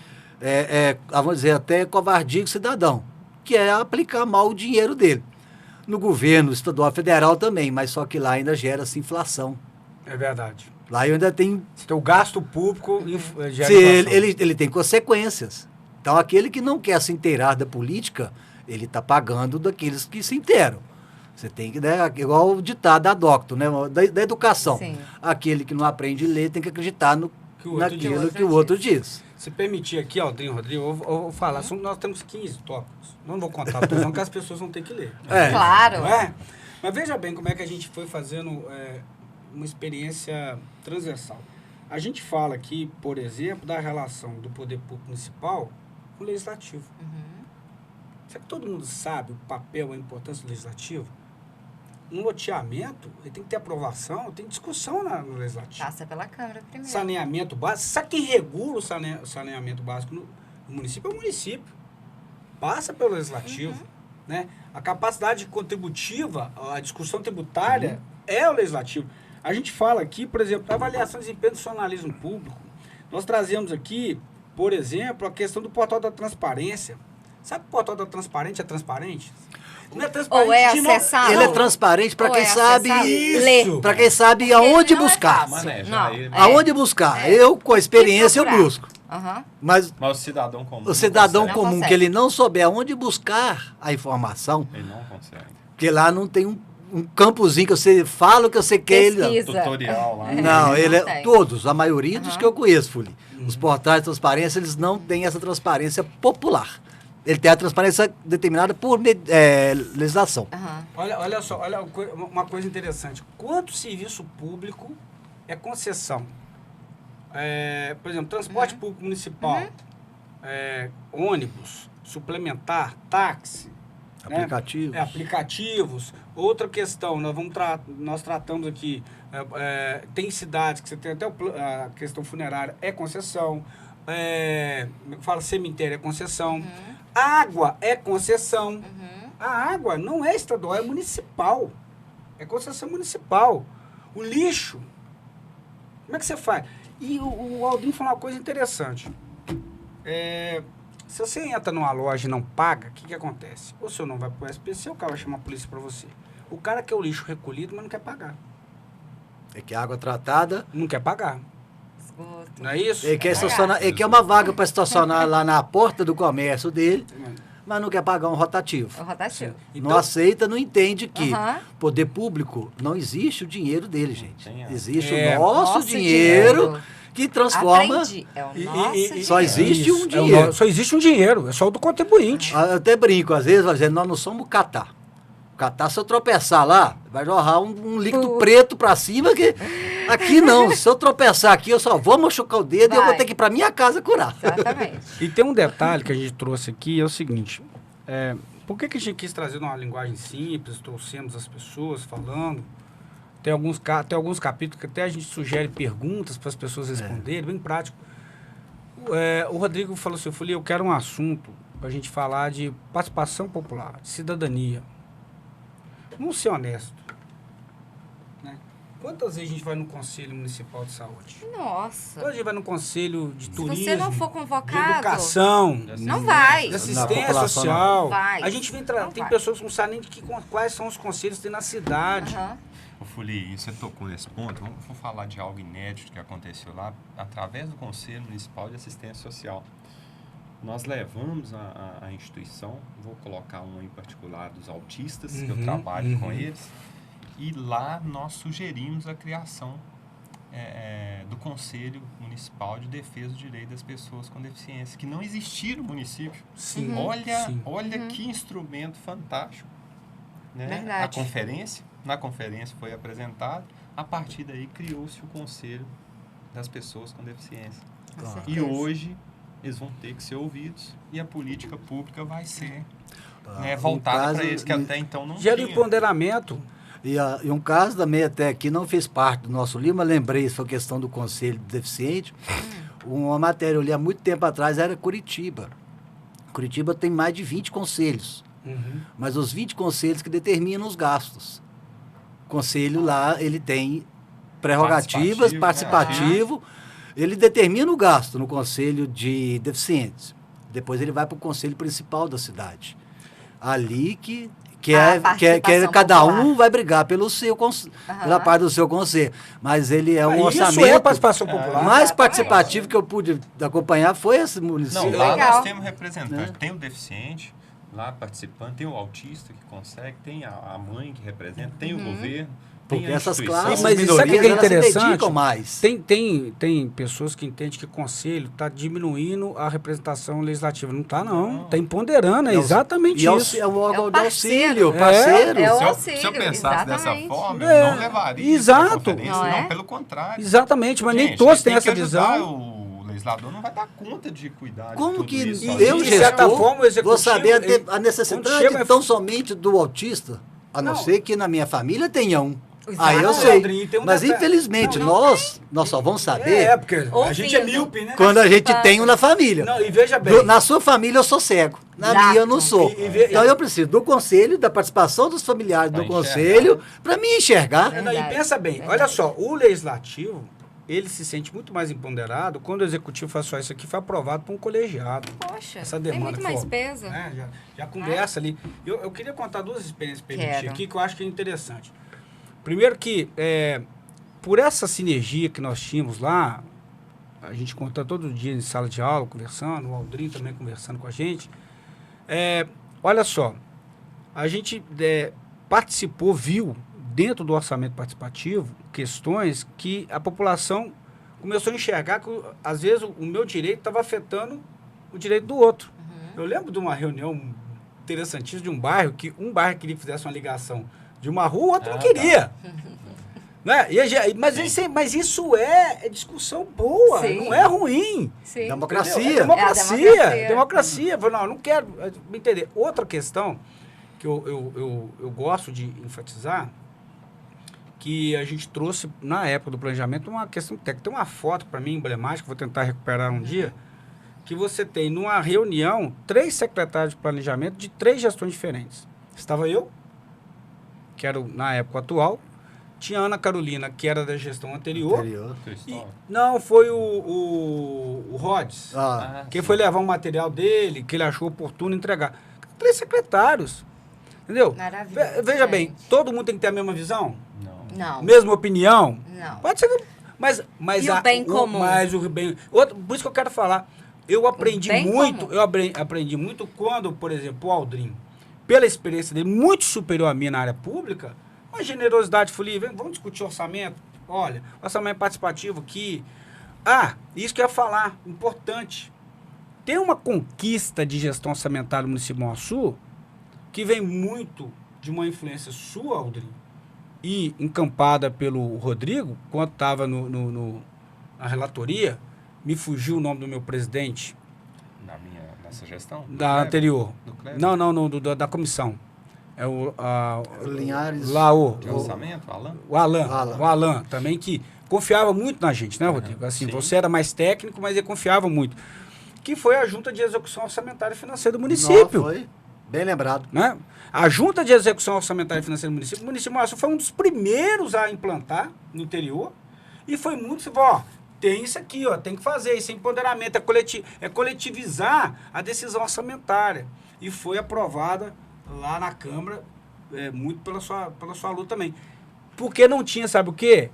vamos dizer, até covardia do cidadão, que é aplicar mal o dinheiro dele. No governo estadual federal também, mas só que lá ainda gera-se inflação. É verdade. Lá eu ainda tenho. Então, o gasto público gera Se inflação. ele tem consequências. Então, aquele que não quer se inteirar da política, ele está pagando daqueles que se inteiram. Você tem que, né, igual o ditado da Doctor, né, da educação. Sim. Aquele que não aprende a ler tem que acreditar Que o outro naquilo diz. que o outro diz. Se permitir aqui, Aldrinho, Rodrigo, eu vou falar. Nós temos 15 tópicos. Não vou contar todos, não, que as pessoas vão ter que ler. Claro. Não é? Mas veja bem como é que a gente foi fazendo uma experiência transversal. A gente fala aqui, por exemplo, da relação do poder público municipal com o legislativo. Será que todo mundo sabe o papel e a importância do legislativo? Um loteamento, ele tem que ter aprovação, tem discussão no legislativo. Passa pela Câmara primeiro. Saneamento básico. Sabe quem regula o saneamento básico no município? É o município. Passa pelo legislativo. Né? A capacidade contributiva, a discussão tributária é o legislativo. A gente fala aqui, por exemplo, da avaliação de desempenho do funcionalismo público. Nós trazemos aqui, por exemplo, a questão do portal da transparência. Sabe que o portal da transparência é transparente? Não é transparente Ou é de novo. acessar. Ele é transparente para Ou quem é sabe. acessar, Isso. ler. Para quem sabe aonde não é buscar. fácil. Manejar Não, ele. Aonde buscar. Eu, com a experiência, eu procurar. busco. Aham. Mas Mas o cidadão comum. o cidadão Não comum, consegue. que ele não souber aonde buscar a informação, Ele não consegue. porque lá não tem um campozinho que você fala o que você quer. Ele, Pesquisa. Tutorial lá. não, ele é tem. todos, a maioria dos que eu conheço, Fuli. Os portais de transparência, eles não têm essa transparência popular. Ele tem a transparência determinada por legislação. Aham. Olha só, olha uma coisa interessante. Quanto serviço público é concessão? Por exemplo, transporte público municipal, ônibus, suplementar, táxi, Aplicativos. aplicativos. Outra questão, nós tratamos aqui, tem cidades que você tem até a questão funerária, é concessão, fala cemitério é concessão, água é concessão, a água não é estadual, é municipal, é concessão municipal. O lixo, como é que você faz? E o Aldrinho falou uma coisa interessante. Se você entra numa loja e não paga, o que acontece? Ou o senhor não vai pro SPC, ou o cara vai chamar a polícia para você. O cara quer o lixo recolhido, mas não quer pagar. É que a água tratada... Não quer pagar. Esgoto. Não é isso? Ele quer uma vaga para estacionar lá na porta do comércio dele, mas não quer pagar um rotativo. É o rotativo. Não aceita, não entende que Aham. poder público não existe o dinheiro dele, gente. Existe É. o nosso Nosso dinheiro dinheiro. que transforma... Aprendi. É o nosso dinheiro. Só existe Isso, um dinheiro. só existe um dinheiro, é só o do contribuinte. Eu até brinco, às vezes, vai dizer, nós não somos catar. Catar, se eu tropeçar lá, vai jorrar um líquido preto pra cima, que aqui não. Se eu tropeçar aqui, eu só vou machucar o dedo e eu vou ter que ir pra minha casa curar. Exatamente. E tem um detalhe que a gente trouxe aqui, é o seguinte, por que a gente quis trazer uma linguagem simples, trouxemos as pessoas falando, tem alguns capítulos que até a gente sugere perguntas para as pessoas responderem, bem prático. O Rodrigo falou assim, eu quero um assunto para a gente falar de participação popular, de cidadania. Vamos ser honesto. Né? Quantas vezes a gente vai no Conselho Municipal de Saúde? Nossa. Quantas vezes a gente vai no Conselho de Turismo? Se você não for de convocado, educação, não vai. de Na assistência população, social. não vai. A gente vem Não tem vai. pessoas que não sabem nem quais são os conselhos que tem na cidade. Aham. Ô, Fuli, você tocou nesse ponto, vou falar de algo inédito que aconteceu lá, através do Conselho Municipal de Assistência Social. Nós levamos a instituição, vou colocar um em particular dos autistas, que eu trabalho com eles, e lá nós sugerimos a criação do Conselho Municipal de Defesa do Direito das Pessoas com Deficiência, que não existia no município. Sim. Olha que instrumento fantástico. Né? Verdade. Na conferência foi apresentado, a partir daí criou-se o Conselho das Pessoas com Deficiência. Com Claro. E certeza. hoje eles vão ter que ser ouvidos e a política pública vai ser No voltada caso, para eles, que até então não Gera tinha. empoderamento. E um caso também até aqui não fez parte do nosso livro, mas lembrei essa questão do Conselho do Deficiente. Uma matéria eu li há muito tempo atrás era Curitiba. Curitiba tem mais de 20 conselhos, mas os 20 conselhos que determinam os gastos. O conselho lá, ele tem prerrogativas, participativo, ele determina o gasto no Conselho de Deficientes. Depois ele vai para o Conselho Principal da cidade. Ali que cada um vai brigar pelo seu pela parte do seu conselho. Mas ele é um orçamento Isso é participação popular. mais participativo que eu pude acompanhar foi esse município. Não, lá Legal. nós temos representante. Tem o deficiente lá participando, tem o autista que consegue, tem a mãe que representa, tem o governo, Porque tem a essas instituição. classes, Mas minorias, sabe o que é elas se interessante? dedicam mais. Tem pessoas que entendem que o conselho está diminuindo a representação legislativa. Não está, não. Está empoderando, é exatamente isso. É um órgão de parceiro. auxílio, parceiro. É o Se eu auxílio, pensasse dessa exatamente. forma, É, eu não levaria exato. isso pra conferência, Não é? não, pelo contrário. Exatamente, mas nem Gente, todos têm tem que essa ajudar, visão. O legislador não vai dar conta de cuidar de Como tudo que isso eu, sozinho. de certa gestor, forma, o executivo, vou saber ele- a quando necessidade chega- tão somente do autista, a não Não. ser que na minha família tenha um. Exato. Aí eu Não, sei. Aldrinho, tem um Mas detalhe. infelizmente Não nós só vamos saber porque a Ouvindo. gente é míope, né? quando a gente tem um na família. Não, e veja bem. Na sua família eu sou cego, na Exato. minha eu não sou. E Então eu preciso do conselho, da participação dos familiares Pra do conselho, para me enxergar. Não, e Verdade, pensa bem, verdade. olha só, o legislativo, ele se sente muito mais empoderado quando o executivo faz só isso aqui, foi aprovado por um colegiado. Poxa, Essa tem demanda muito mais for, peso. né, já conversa ali. Eu queria contar duas experiências para Quero. aqui que eu acho que é interessante. Primeiro que, por essa sinergia que nós tínhamos lá, a gente conta todo dia em sala de aula, conversando, o Aldrinho também conversando com a gente. Olha só, a gente participou, viu, dentro do orçamento participativo, questões que a população começou a enxergar que, às vezes, o meu direito estava afetando o direito do outro. Eu lembro de uma reunião interessantíssima de um bairro queria que fizesse uma ligação de uma rua, o outro não queria. Né? Mas isso é discussão boa, Sim. não é ruim. Sim. Democracia. É democracia. É a democracia. Democracia. Não, não quero me entender. Outra questão que eu gosto de enfatizar, que a gente trouxe na época do planejamento, uma questão técnica. Tem uma foto para mim emblemática, vou tentar recuperar um dia, que você tem numa reunião 3 secretários de planejamento de 3 gestões diferentes. Estava eu, que era na época atual, tinha a Ana Carolina, que era da gestão anterior. E, não, foi o Rhodes, que foi levar um material dele, que ele achou oportuno entregar. 3 secretários, entendeu? Maravilhoso, Veja bem, gente. todo mundo tem que ter a mesma visão? Não. Mesma opinião? Não. Pode ser, mas E o bem comum? Mas o bem, por isso que eu quero falar, eu aprendi bem muito, comum. eu aprendi muito quando, por exemplo, o Aldrin, pela experiência dele, muito superior a mim na área pública, uma generosidade, falei, vamos discutir orçamento? Olha, orçamento participativo aqui. Isso que eu ia falar, importante. Tem uma conquista de gestão orçamentária no município de Manhuaçu que vem muito de uma influência sua, Aldrin, e encampada pelo Rodrigo, quando estava na relatoria, me fugiu o nome do meu presidente. Nessa gestão? Da anterior. Do Kleber? Não, da comissão. É o Linhares. lá De orçamento, Alan? o Alan também, que confiava muito na gente, né, Rodrigo? Assim, sim. você era mais técnico, mas ele confiava muito. Que foi a Junta de Execução Orçamentária e Financeira do município. Foi bem lembrado. Né? A Junta de Execução Orçamentária e Financeira do município, o município de Manhuaçu foi um dos primeiros a implantar no interior, e foi muito, tem isso aqui, tem que fazer, isso é empoderamento, é coletivizar a decisão orçamentária, e foi aprovada lá na Câmara, muito pela sua luta também. Porque não tinha, sabe o quê?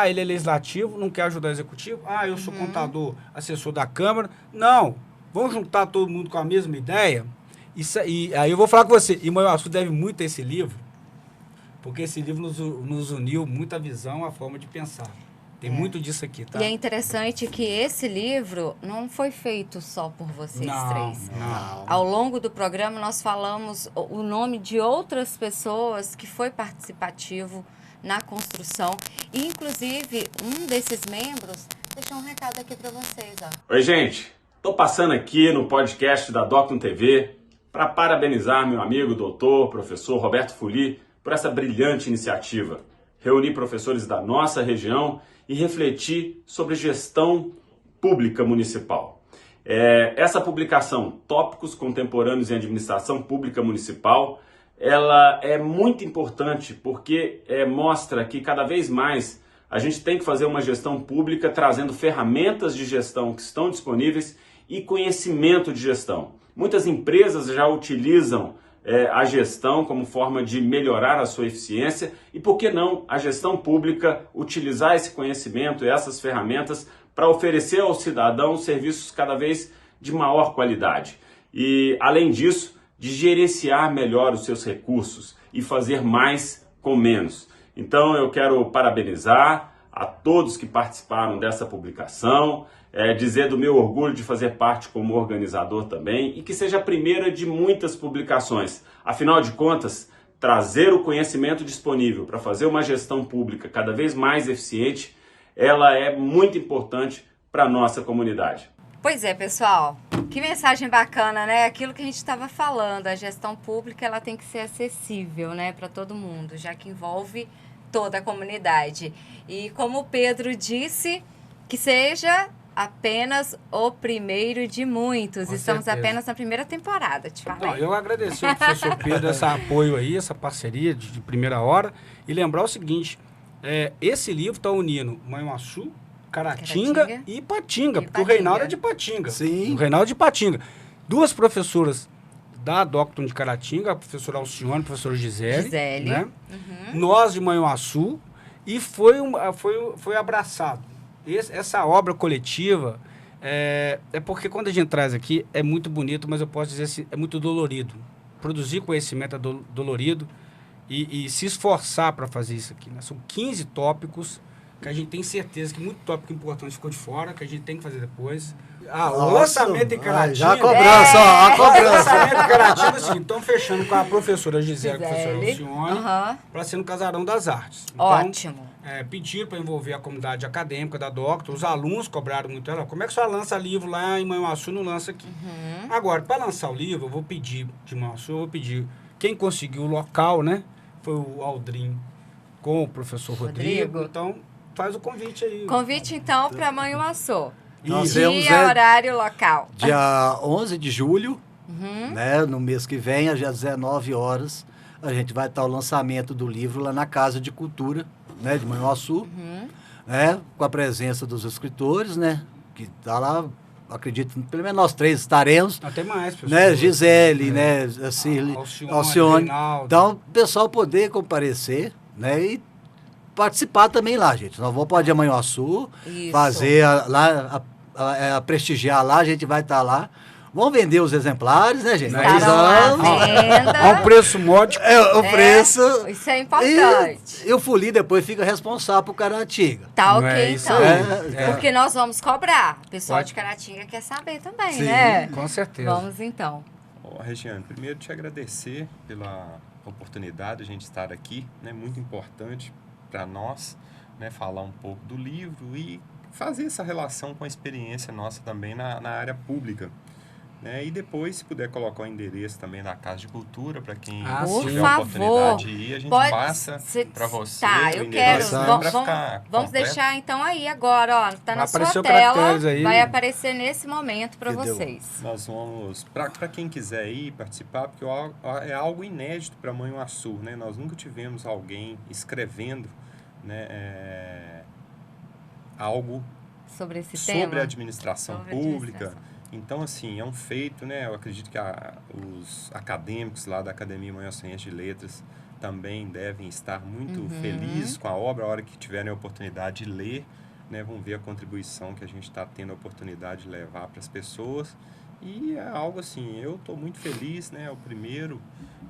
Ele é legislativo, não quer ajudar o executivo, eu sou contador, assessor da Câmara, não, vamos juntar todo mundo com a mesma ideia. Isso aí eu vou falar com você, e Manhuaçu deve muito a esse livro, porque esse livro nos uniu muita visão, a forma de pensar. Tem muito disso aqui, tá? E é interessante que esse livro não foi feito só por vocês três. Não. Ao longo do programa, nós falamos o nome de outras pessoas que foi participativo na construção. E, inclusive, um desses membros deixou um recado aqui para vocês. Oi, gente. Tô passando aqui no podcast da Docton TV para parabenizar meu amigo, doutor, professor Roberto Fuli, por essa brilhante iniciativa. Reunir professores da nossa região e refletir sobre gestão pública municipal. Essa publicação, Tópicos Contemporâneos em Administração Pública Municipal, ela é muito importante porque mostra que cada vez mais a gente tem que fazer uma gestão pública trazendo ferramentas de gestão que estão disponíveis e conhecimento de gestão. Muitas empresas já utilizam a gestão como forma de melhorar a sua eficiência e, por que não, a gestão pública utilizar esse conhecimento e essas ferramentas para oferecer ao cidadão serviços cada vez de maior qualidade. E, além disso, de gerenciar melhor os seus recursos e fazer mais com menos. Então, eu quero parabenizar a todos que participaram dessa publicação, dizer do meu orgulho de fazer parte como organizador também e que seja a primeira de muitas publicações. Afinal de contas, trazer o conhecimento disponível para fazer uma gestão pública cada vez mais eficiente, ela é muito importante para a nossa comunidade. Pois é, pessoal. Que mensagem bacana, né? Aquilo que a gente estava falando, a gestão pública ela tem que ser acessível, né, para todo mundo, já que envolve toda a comunidade. E como o Pedro disse, que seja apenas o primeiro de muitos. Com Estamos certeza. apenas na primeira temporada, te falei. Eu agradeci ao professor Pedro esse apoio aí, essa parceria de primeira hora, e lembrar o seguinte, esse livro está unindo Manhuaçu, Caratinga e Ipatinga, porque o Reinaldo é de Ipatinga. Sim. O Reinaldo é de Ipatinga. 2 professoras da Docton de Caratinga, a professora Alcione e a professora Gisele. Né? Nós de Manhuaçu, e foi abraçado. Essa obra coletiva é porque quando a gente traz aqui é muito bonito, mas eu posso dizer assim, é muito dolorido. Produzir conhecimento é dolorido e se esforçar para fazer isso aqui. Né? São 15 tópicos que a gente tem certeza que muito tópico importante ficou de fora, que a gente tem que fazer depois. o lançamento em Caratinga... Já a cobrança, ó, a O cobrança. lançamento em Caratinga, assim, estão fechando com a professora Gisele, com a professora Gisele. Alcione, Aham. para ser no Casarão das Artes. Então, Ótimo. pediram para envolver a comunidade acadêmica da Doctor, os alunos cobraram muito ela. Como é que só lança livro lá em Manhuaçu, não lança aqui? Agora, para lançar o livro, eu vou pedir de Manhuaçu, eu vou pedir quem conseguiu o local, né? Foi o Aldrin com o professor Rodrigo. Então, faz o convite aí. Convite, então, para Manhuaçu. Nós Dia, temos, horário, local. Dia 11 de julho, né, no mês que vem, às 19 horas, a gente vai estar o lançamento do livro lá na Casa de Cultura, né, de Manhuaçu, né, com a presença dos escritores, né, que está lá, acredito, pelo menos nós 3 estaremos, Até mais, pessoal. né, Gisele, né, assim, Alcione. Reinaldo. Então, o pessoal poder comparecer, né, e participar também lá, gente. Nós vamos para o Dia Manhuaçu, Isso. fazer a prestigiar lá, a gente vai estar lá. Vamos vender os exemplares, né, gente? Estarão Estarão Nós à venda. A um preço módico. o preço. Isso é importante. E o Fuli depois fica responsável por Caratinga. Tá Não ok, é isso então. aí. Porque nós vamos cobrar. O pessoal Pode. de Caratinga quer saber também, Sim, né? Com certeza. Vamos então. Ó, Regiane, primeiro te agradecer pela oportunidade de a gente estar aqui, né? Muito importante para nós, né? Falar um pouco do livro e fazer essa relação com a experiência nossa também na área pública. Né? E depois, se puder colocar o endereço também na Casa de Cultura, para quem Por tiver a favor. oportunidade de ir, a gente passa ser- para você. Tá, o eu endereço quero. Passar. pra Vamos, ficar vamos completo. deixar então aí agora, ó. Tá na Vai sua aparecer o tela. caracteres aí. Vai aparecer nesse momento para Que deu. vocês. Nós vamos, para quem quiser ir participar, porque é algo inédito para Manhuaçu, né? Nós nunca tivemos alguém escrevendo, né, algo Sobre esse sobre tema. a administração Sobre pública. administração. Então, assim, é um feito, né? Eu acredito que os acadêmicos lá da Academia Manhuaçuense de Letras também devem estar muito felizes com a obra, a hora que tiverem a oportunidade de ler, né? Vão ver a contribuição que a gente está tendo a oportunidade de levar para as pessoas. E é algo assim, eu estou muito feliz, né? É o primeiro,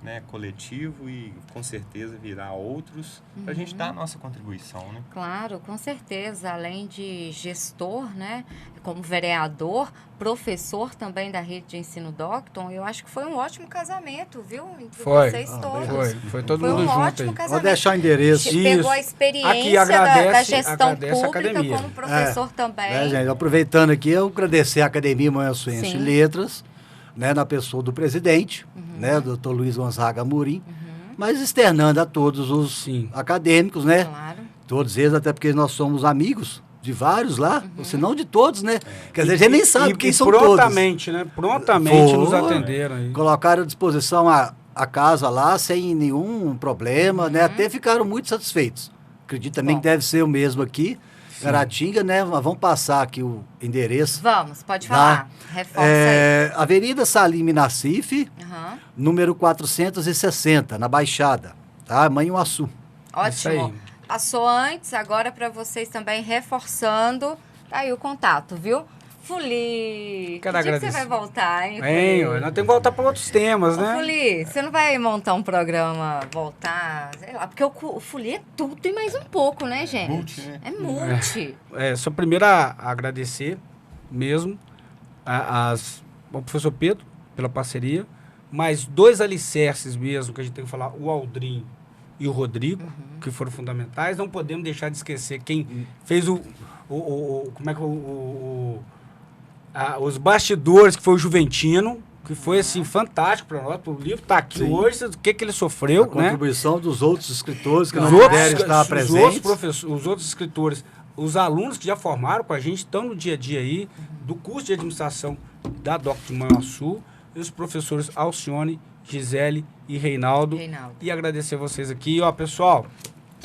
né, coletivo e com certeza virá outros para a gente dar a nossa contribuição, né? Claro, com certeza. Além de gestor, né, como vereador, professor também da rede de ensino Docton, eu acho que foi um ótimo casamento, viu? Entre Foi. vocês todos. Foi todo Foi mundo um junto ótimo aí. casamento. Vou deixar o endereço. Pegou Isso. a experiência Aqui agradece- da gestão agradece a pública academia. como professor também. Né, gente? Aproveitando aqui, eu agradecer a Academia Manhuaçuense de Sim. Letras, né, na pessoa do presidente, né, Dr. Luiz Gonzaga Amorim, mas externando a todos os Sim. acadêmicos, né, Claro. todos eles, até porque nós somos amigos de vários lá, ou se não de todos, né, quer dizer, a gente nem sabe quem são prontamente, né? Prontamente nos Foi. atenderam aí. todos. Colocaram à disposição a casa lá sem nenhum problema, né, até ficaram muito satisfeitos. Acredito também Bom. que deve ser o mesmo aqui, Caratinga, né, mas vamos passar aqui o endereço. Vamos, pode falar. Reforça Avenida Salim Nassif, aí. Aham. número 460, na Baixada, tá? Manhuaçu. Isso Ótimo. aí. Passou antes, agora para vocês também reforçando. Tá aí o contato, viu? Fuli, Quero que dia que você agradecer. vai voltar, hein, Hein, Fuli? nós temos que voltar para outros temas, Ô, né? Fuli, você não vai montar um programa, voltar, sei lá, porque o Fuli é tudo e mais um pouco, né, gente? Multi, né? É multi. Só primeiro a agradecer mesmo ao professor Pedro pela parceria, mas 2 alicerces mesmo que a gente tem que falar, o Aldrin e o Rodrigo, que foram fundamentais. Não podemos deixar de esquecer quem fez os bastidores, que foi o Juventino, que foi assim fantástico para nós. O livro está aqui Sim. hoje, o que ele sofreu, A né? contribuição dos outros escritores que não Os outros, puderam estar presentes. os outros escritores, os alunos que já formaram com a gente, estão no dia a dia aí, do curso de administração da Doctor de Manhuaçu, e os professores Alcione, Gisele e Reinaldo. E agradecer vocês aqui. Ó, pessoal,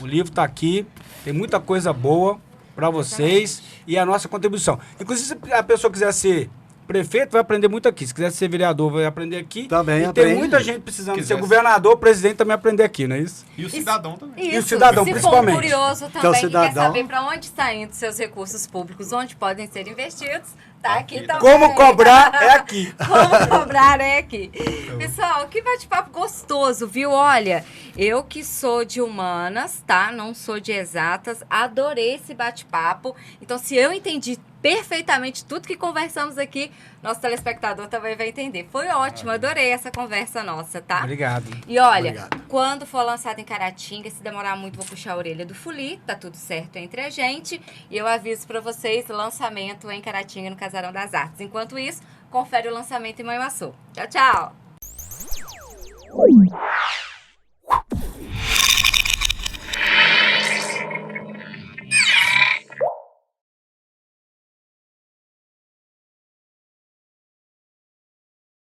o livro está aqui, tem muita coisa boa para vocês e a nossa contribuição. Inclusive, se a pessoa quiser ser prefeito, vai aprender muito aqui. Se quiser ser vereador, vai aprender aqui. Também e aprende. tem muita gente precisando Quiser ser ser- governador, presidente, também aprender aqui, não é isso? E o cidadão também. E o cidadão, se principalmente. for um curioso Então, também, que quer cidadão- saber para onde está indo seus recursos públicos, onde podem ser investidos, tá aqui também. Como cobrar é aqui. Como cobrar é aqui. Pessoal, que bate-papo gostoso, viu? Olha, eu que sou de humanas, tá? Não sou de exatas, adorei esse bate-papo. Então, se eu entendi perfeitamente tudo que conversamos aqui. Nosso telespectador também vai entender. Foi ótimo, adorei essa conversa nossa, tá? Obrigado. E olha, Obrigado. quando for lançado em Caratinga, se demorar muito, vou puxar a orelha do Fuli, tá tudo certo entre a gente. E eu aviso pra vocês, lançamento em Caratinga, no Casarão das Artes. Enquanto isso, confere o lançamento em Manhuaçu. Tchau, tchau!